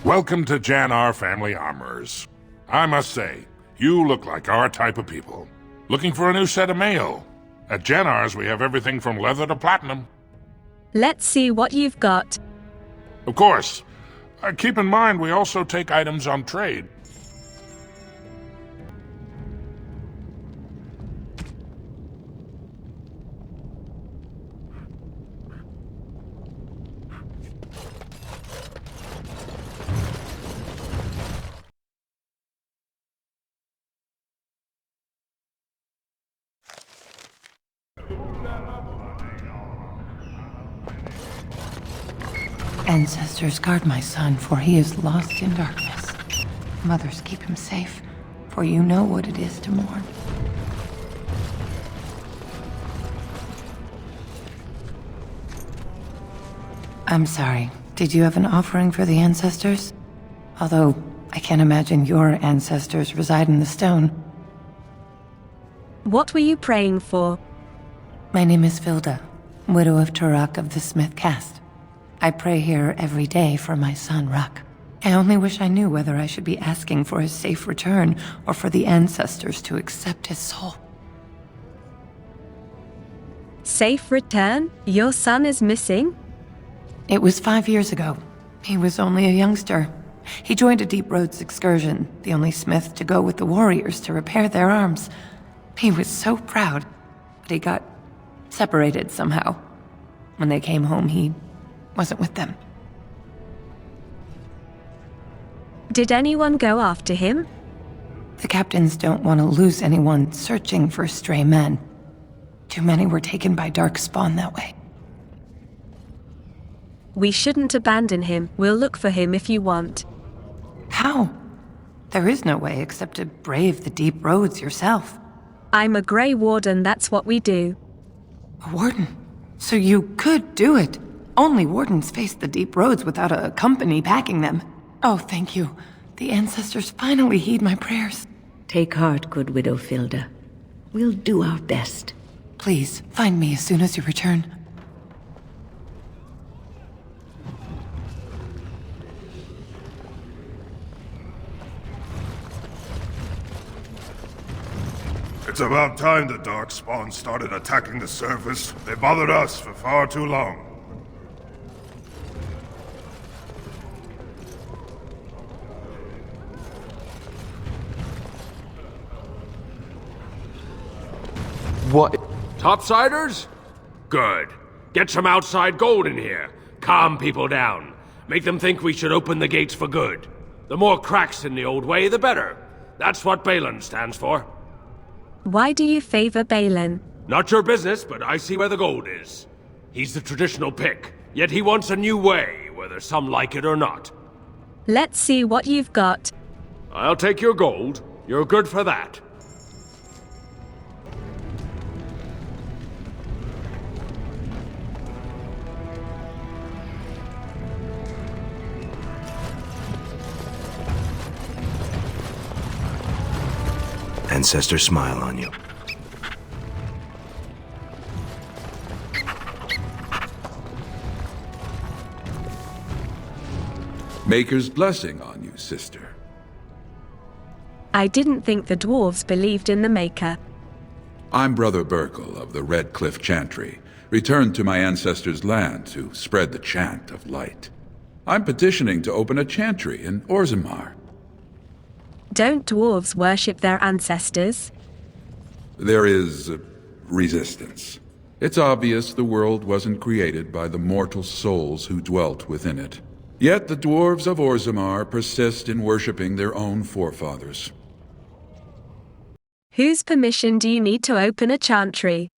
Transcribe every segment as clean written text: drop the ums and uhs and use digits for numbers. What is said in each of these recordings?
Welcome to Jan-Ar Family Armorers. I must say, you look like our type of people. Looking for a new set of mail? At Jan-Ar's we have everything from leather to platinum. Let's see what you've got. Of course. Keep in mind we also take items on trade. Ancestors, guard my son, for he is lost in darkness. Mothers, keep him safe, for you know what it is to mourn. I'm sorry. Did you have an offering for the ancestors? Although, I can't imagine your ancestors reside in the stone. What were you praying for? My name is Vilda, widow of Turak of the Smith caste. I pray here every day for my son, Rak. I only wish I knew whether I should be asking for his safe return or for the ancestors to accept his soul. Safe return? Your son is missing? It was 5 years ago. He was only a youngster. He joined a Deep Roads excursion, the only smith to go with the warriors to repair their arms. He was so proud, but he got separated somehow. When they came home, he wasn't with them. Did anyone go after him? The captains don't want to lose anyone searching for stray men. Too many were taken by Dark Spawn that way. We shouldn't abandon him. We'll look for him if you want. How? There is no way except to brave the Deep Roads yourself. I'm a Grey Warden, that's what we do. A warden? So you could do it. Only wardens face the Deep Roads without a company backing them. Oh, thank you. The ancestors finally heed my prayers. Take heart, good Widow Vilda. We'll do our best. Please, find me as soon as you return. It's about time the Darkspawn started attacking the surface. They bothered us for far too long. What? Topsiders? Good. Get some outside gold in here. Calm people down. Make them think we should open the gates for good. The more cracks in the old way, the better. That's what Balin stands for. Why do you favor Balin? Not your business, but I see where the gold is. He's the traditional pick, yet he wants a new way, whether some like it or not. Let's see what you've got. I'll take your gold. You're good for that. Ancestors smile on you. Maker's blessing on you, sister. I didn't think the dwarves believed in the Maker. I'm Brother Burkle of the Red Cliff Chantry, returned to my ancestors' land to spread the chant of light. I'm petitioning to open a chantry in Orzammar. Don't dwarves worship their ancestors? There is resistance. It's obvious the world wasn't created by the mortal souls who dwelt within it. Yet the dwarves of Orzammar persist in worshipping their own forefathers. Whose permission do you need to open a chantry?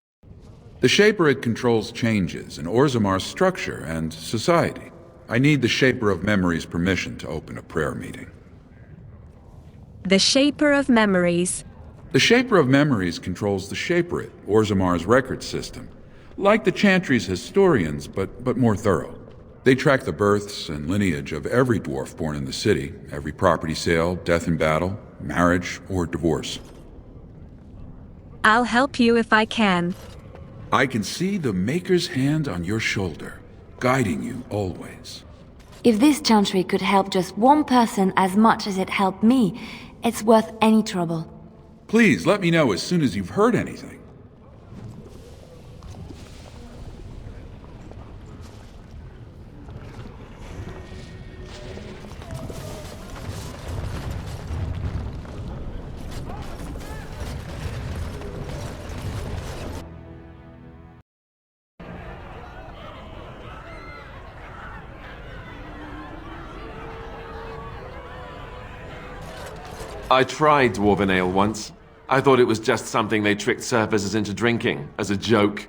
The Shaperate controls changes in Orzammar's structure and society. I need the Shaper of Memory's permission to open a prayer meeting. The Shaper of Memories. The Shaper of Memories controls the Shaperate, Orzammar's record system. Like the Chantry's historians, but more thorough. They track the births and lineage of every dwarf born in the city, every property sale, death in battle, marriage, or divorce. I'll help you if I can. I can see the Maker's hand on your shoulder, guiding you always. If this chantry could help just one person as much as it helped me, it's worth any trouble. Please let me know as soon as you've heard anything. I tried Dwarven Ale once. I thought it was just something they tricked surfers into drinking, as a joke.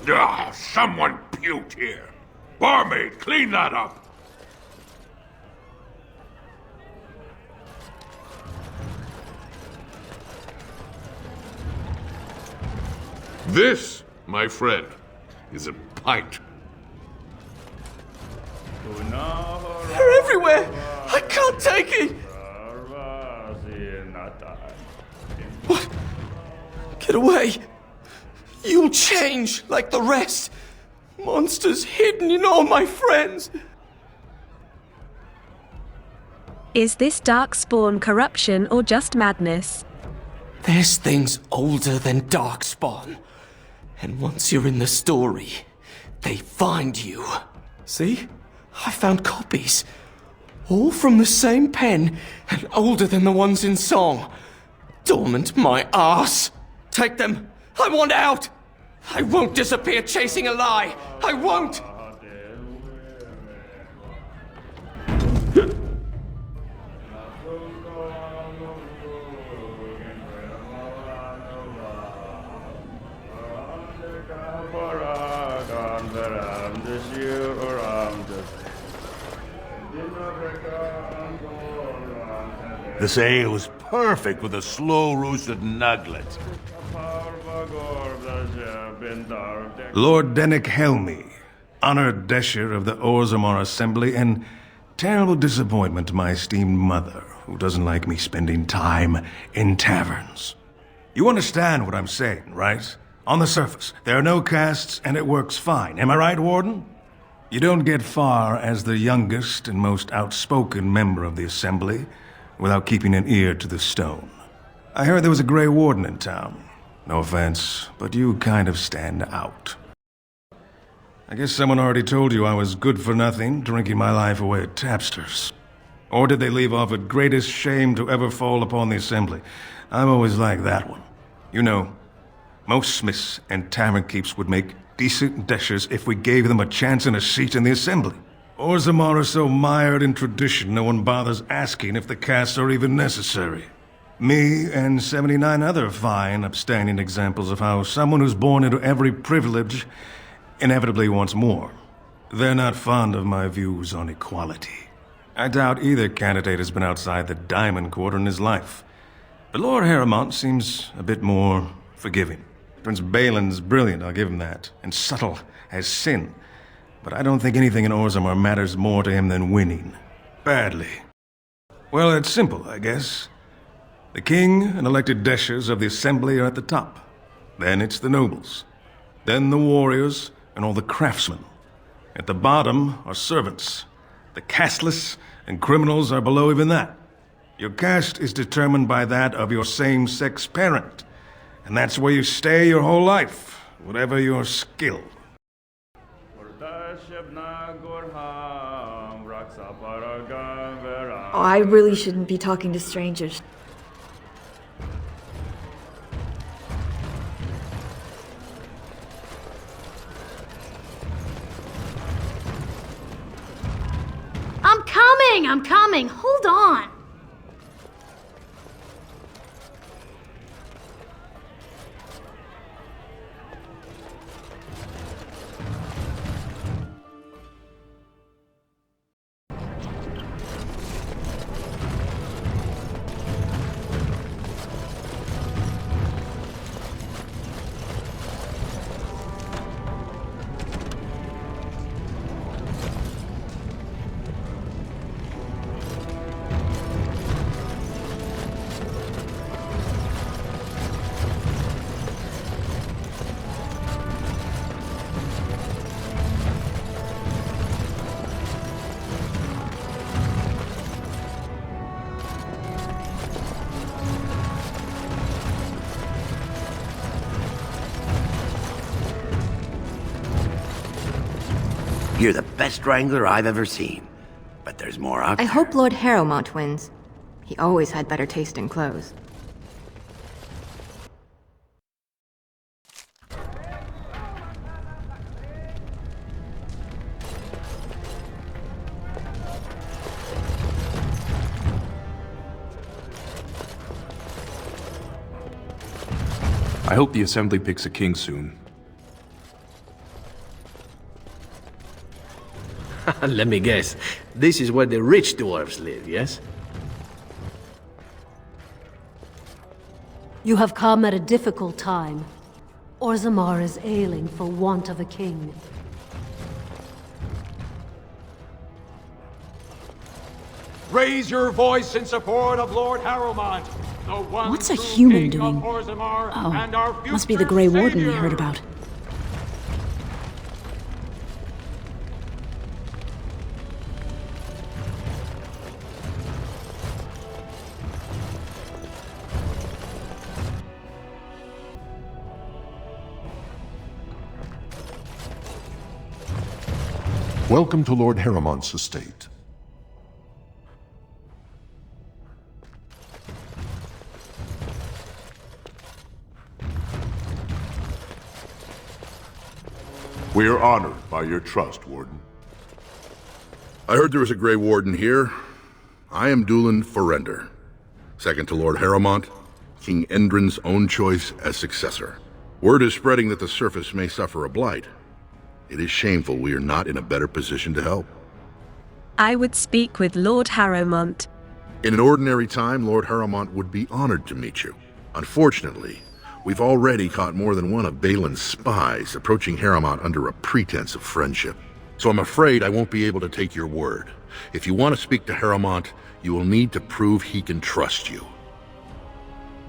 Ah, someone puked here. Barmaid, clean that up. This, my friend, is a pint. They're everywhere! I can't take it! What? Get away! You'll change like the rest! Monsters hidden in all my friends! Is this darkspawn corruption or just madness? There's things older than Darkspawn. And once you're in the story, they find you. See? I found copies. All from the same pen, and older than the ones in song. Dormant my ass! Take them! I want out! I won't disappear chasing a lie! I won't! This ale is perfect with a slow-roasted nugget. Lord Dennick Helmy, honored Desher of the Orzammar Assembly, and terrible disappointment to my esteemed mother, who doesn't like me spending time in taverns. You understand what I'm saying, right? On the surface, there are no castes, and it works fine. Am I right, Warden? You don't get far as the youngest and most outspoken member of the Assembly without keeping an ear to the stone. I heard there was a Grey Warden in town. No offense, but you kind of stand out. I guess someone already told you I was good for nothing, drinking my life away at tapsters. Or did they leave off at greatest shame to ever fall upon the Assembly? I've always liked that one. You know, most smiths and tavern keeps would make decent deshers if we gave them a chance and a seat in the Assembly. Orzammar are so mired in tradition, no one bothers asking if the castes are even necessary. Me and 79 other fine, upstanding examples of how someone who's born into every privilege inevitably wants more. They're not fond of my views on equality. I doubt either candidate has been outside the Diamond Quarter in his life. But Lord Harrowmont seems a bit more forgiving. Prince Balin's brilliant, I'll give him that, and subtle as sin. But I don't think anything in Orzammar matters more to him than winning. Badly. Well, it's simple, I guess. The king and elected deshers of the Assembly are at the top. Then it's the nobles. Then the warriors and all the craftsmen. At the bottom are servants. The casteless and criminals are below even that. Your caste is determined by that of your same-sex parent. And that's where you stay your whole life, whatever your skill. Oh, I really shouldn't be talking to strangers. I'm coming! Hold on! You're the best wrangler I've ever seen. But there's more out I there. hope Lord Harrowmont wins. He always had better taste in clothes. I hope the Assembly picks a king soon. Let me guess. This is where the rich dwarves live, yes? You have come at a difficult time. Orzammar is ailing for want of a king. Raise your voice in support of Lord Harrowmont. What's a human doing? Oh, must be the Grey Warden we heard about. Welcome to Lord Harrowmont's estate. We are honored by your trust, Warden. I heard there was a Grey Warden here. I am Dulin Forrender, second to Lord Harrowmont, King Endrin's own choice as successor. Word is spreading that the surface may suffer a blight. It is shameful we are not in a better position to help. I would speak with Lord Harrowmont. In an ordinary time, Lord Harrowmont would be honored to meet you. Unfortunately, we've already caught more than one of Balin's spies approaching Harrowmont under a pretense of friendship. So I'm afraid I won't be able to take your word. If you want to speak to Harrowmont, you will need to prove he can trust you.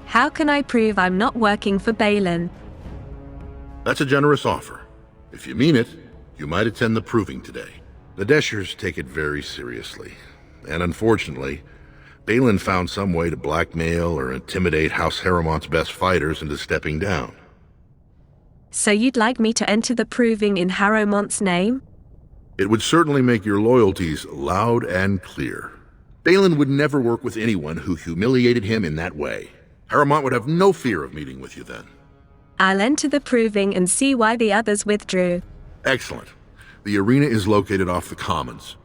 How can I prove I'm not working for Balin? That's a generous offer. If you mean it, you might attend the proving today. The Deshers take it very seriously. And unfortunately, Balin found some way to blackmail or intimidate House Harrowmont's best fighters into stepping down. So you'd like me to enter the proving in Harrowmont's name? It would certainly make your loyalties loud and clear. Balin would never work with anyone who humiliated him in that way. Harrowmont would have no fear of meeting with you then. I'll enter the proving and see why the others withdrew. Excellent. The arena is located off the Commons.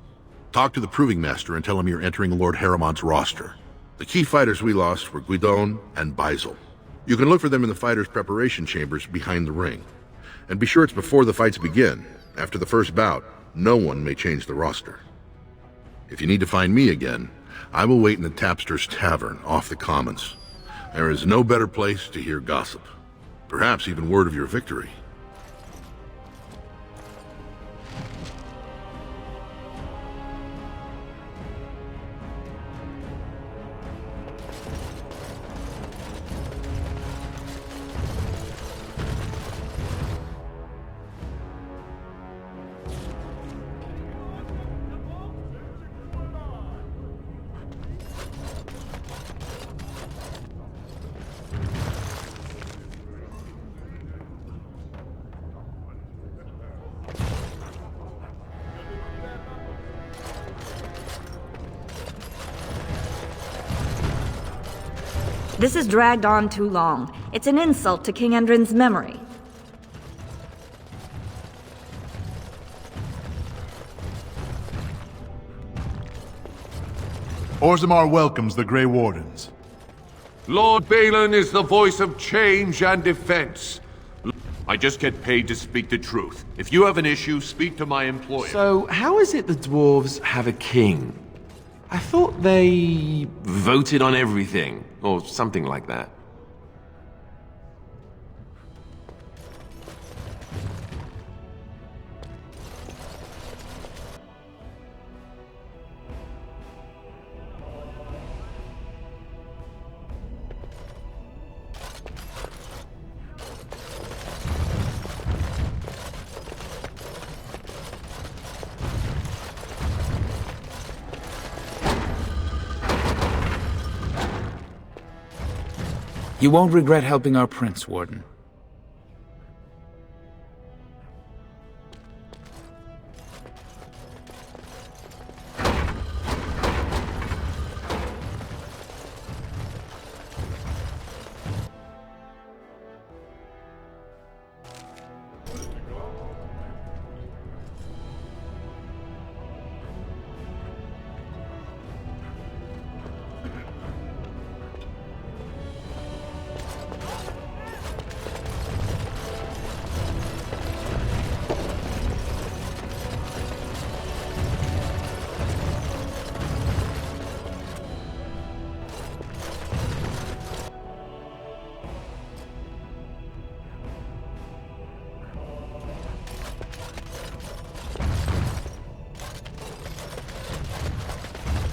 Talk to the Proving Master and tell him you're entering Lord Harrowmont's roster. The key fighters we lost were Guidon and Baisel. You can look for them in the fighters' preparation chambers behind the ring. And be sure it's before the fights begin. After the first bout, no one may change the roster. If you need to find me again, I will wait in the Tapster's Tavern off the Commons. There is no better place to hear gossip. Perhaps even word of your victory. This has dragged on too long. It's an insult to King Endrin's memory. Orzammar welcomes the Grey Wardens. Lord Balin is the voice of change and defense. I just get paid to speak the truth. If you have an issue, speak to my employer. So, how is it the dwarves have a king? I thought they voted on everything, or something like that. You won't regret helping our prince, Warden.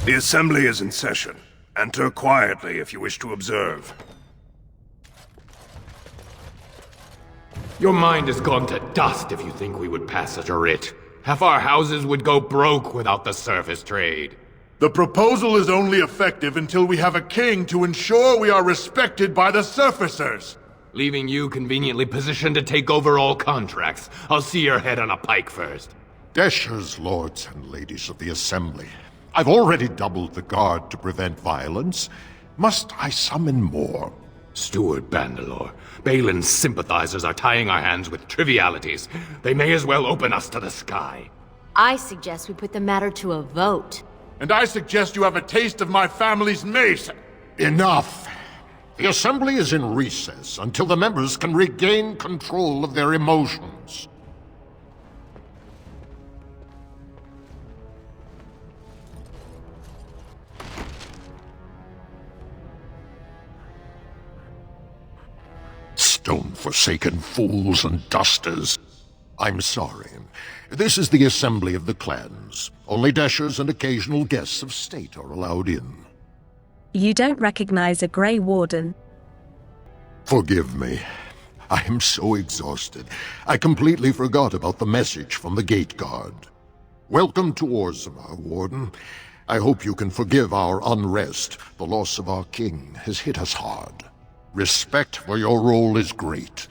The Assembly is in session. Enter quietly if you wish to observe. Your mind has gone to dust if you think we would pass such a writ. Half our houses would go broke without the surface trade. The proposal is only effective until we have a king to ensure we are respected by the surfacers. Leaving you conveniently positioned to take over all contracts. I'll see your head on a pike first. Deshers, lords and ladies of the Assembly. I've already doubled the guard to prevent violence. Must I summon more? Steward Bandalore, Balin's sympathizers are tying our hands with trivialities. They may as well open us to the sky. I suggest we put the matter to a vote. And I suggest you have a taste of my family's mace. Enough! The Assembly is in recess until the members can regain control of their emotions. Stone-forsaken fools and dusters. I'm sorry. This is the Assembly of the Clans. Only Deshers and occasional guests of state are allowed in. You don't recognize a Grey Warden. Forgive me. I am so exhausted. I completely forgot about the message from the Gate Guard. Welcome to Orzammar, Warden. I hope you can forgive our unrest. The loss of our king has hit us hard. Respect for your role is great,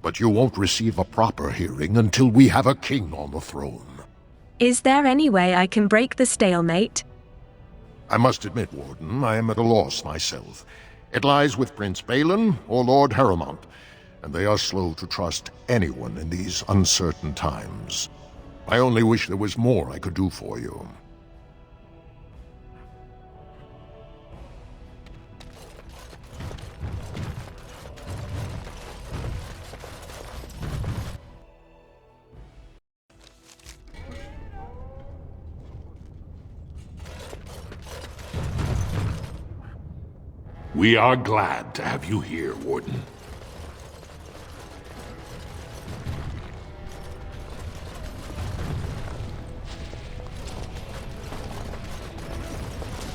but you won't receive a proper hearing until we have a king on the throne. Is there any way I can break the stalemate? I must admit, Warden, I am at a loss myself. It lies with Prince Balin or Lord Harrowmont, and they are slow to trust anyone in these uncertain times. I only wish there was more I could do for you. We are glad to have you here, Warden.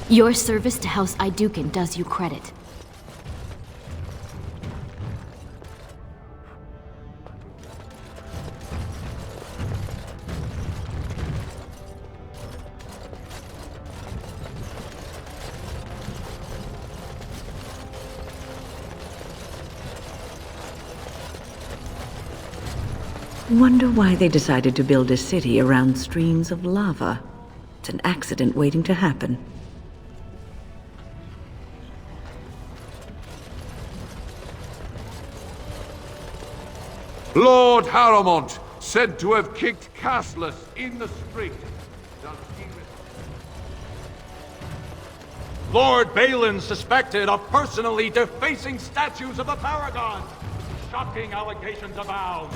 Your service to House Iduken does you credit. Wonder why they decided to build a city around streams of lava. It's an accident waiting to happen. Lord Harrowmont, said to have kicked Castless in the street. Lord Balin suspected of personally defacing statues of the Paragon. Shocking allegations abound.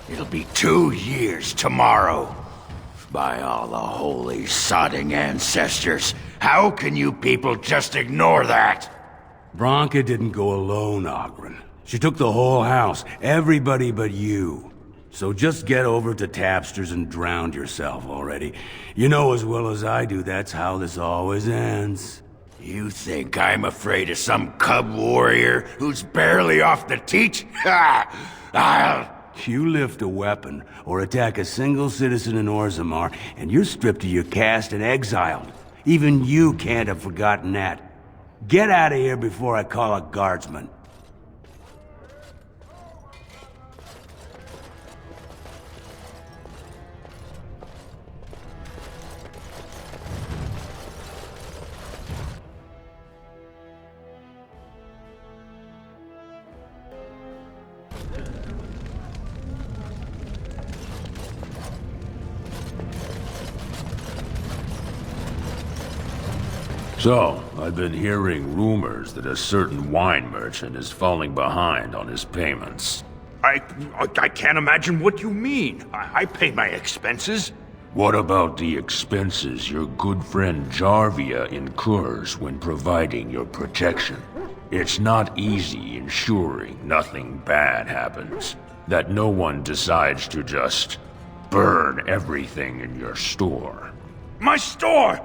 It'll be 2 years tomorrow. By all the holy sodding ancestors, how can you people just ignore that? Branka didn't go alone, Oghren. She took the whole house, everybody but you. So just get over to Tapster's and drown yourself already. You know as well as I do that's how this always ends. You think I'm afraid of some cub warrior who's barely off the teat? Ha! You lift a weapon, or attack a single citizen in Orzammar, and you're stripped of your caste and exiled. Even you can't have forgotten that. Get out of here before I call a guardsman. So, I've been hearing rumors that a certain wine merchant is falling behind on his payments. I can't imagine what you mean. I pay my expenses. What about the expenses your good friend Jarvia incurs when providing your protection? It's not easy ensuring nothing bad happens. that no one decides to just burn everything in your store. My store!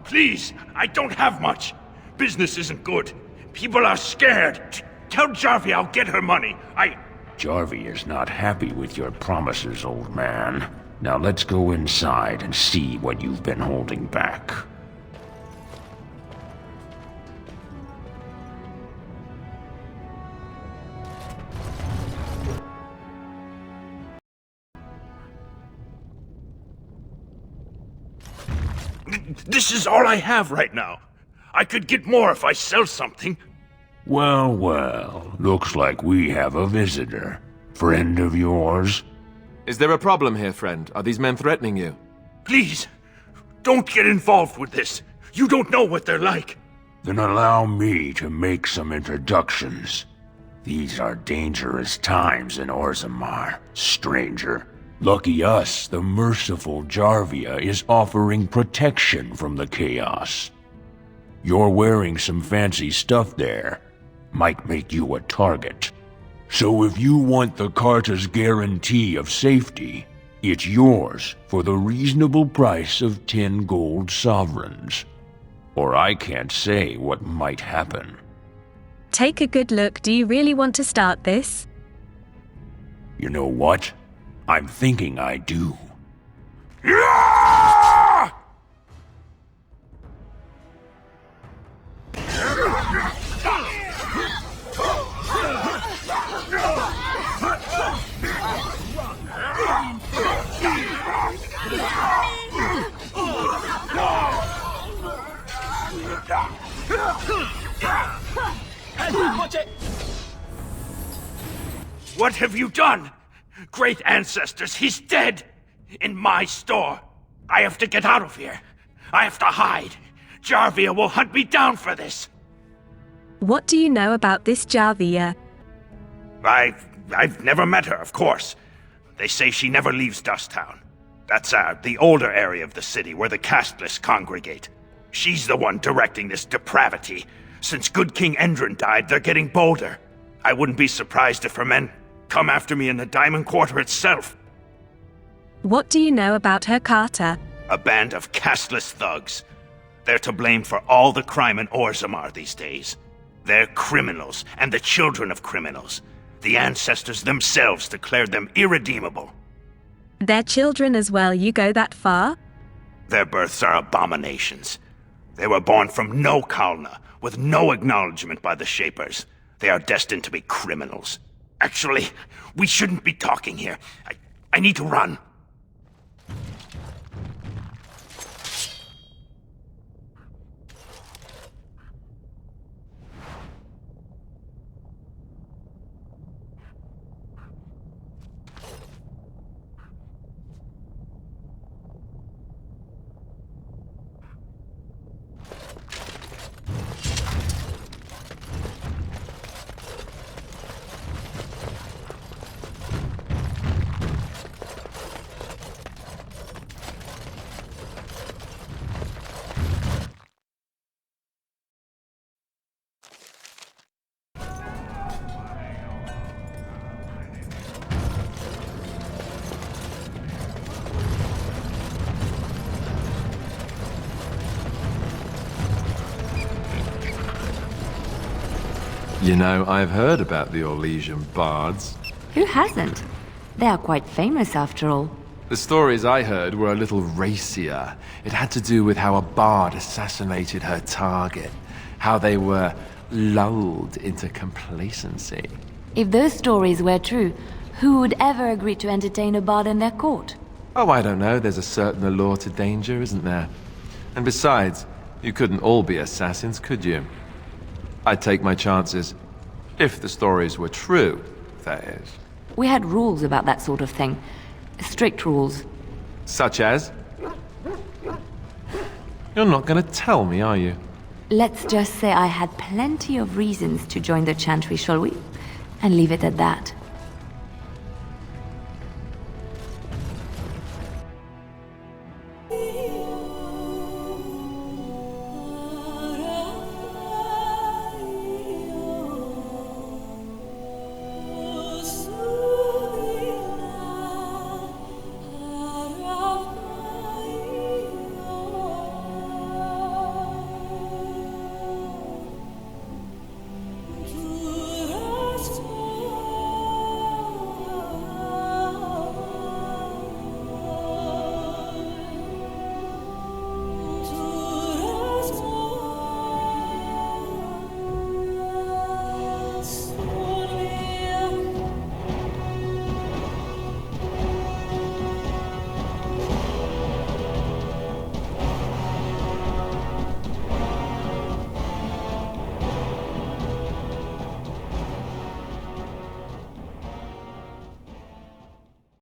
Please, I don't have much. Business isn't good. People are scared. Tell Jarvie I'll get her money. Jarvie is not happy with your promises, old man. Now let's go inside and see what you've been holding back. This is all I have right now. I could get more if I sell something. Well, well, looks like we have a visitor. Friend of yours? Is there a problem here, friend? Are these men threatening you? Please, don't get involved with this. You don't know what they're like. Then allow me to make some introductions. These are dangerous times in Orzammar, stranger. Lucky us, the merciful Jarvia is offering protection from the chaos. You're wearing some fancy stuff there. Might make you a target. So if you want the Carta's guarantee of safety, it's yours for the reasonable price of 10 gold sovereigns. Or I can't say what might happen. Take a good look. Do you really want to start this? You know what? I'm thinking I do. What have you done? Great ancestors, he's dead! In my store. I have to get out of here. I have to hide. Jarvia will hunt me down for this. What do you know about this Jarvia? I've never met her, of course. They say she never leaves Dusttown. That's the older area of the city where the casteless congregate. She's the one directing this depravity. Since good King Endrin died, they're getting bolder. I wouldn't be surprised if her men come after me in the Diamond Quarter itself. What do you know about her Carta? A band of casteless thugs. They're to blame for all the crime in Orzammar these days. They're criminals, and the children of criminals. The ancestors themselves declared them irredeemable. They're children as well, you go that far? Their births are abominations. They were born from no Kalna, with no acknowledgement by the Shapers. They are destined to be criminals. Actually, we shouldn't be talking here. I need to run. You know, I've heard about the Orlesian bards. Who hasn't? They are quite famous after all. The stories I heard were a little racier. It had to do with how a bard assassinated her target, how they were lulled into complacency. If those stories were true, who would ever agree to entertain a bard in their court? Oh, I don't know. There's a certain allure to danger, isn't there? And besides, you couldn't all be assassins, could you? I'd take my chances. If the stories were true, that is. We had rules about that sort of thing. Strict rules. Such as? You're not gonna tell me, are you? Let's just say I had plenty of reasons to join the Chantry, shall we? And leave it at that.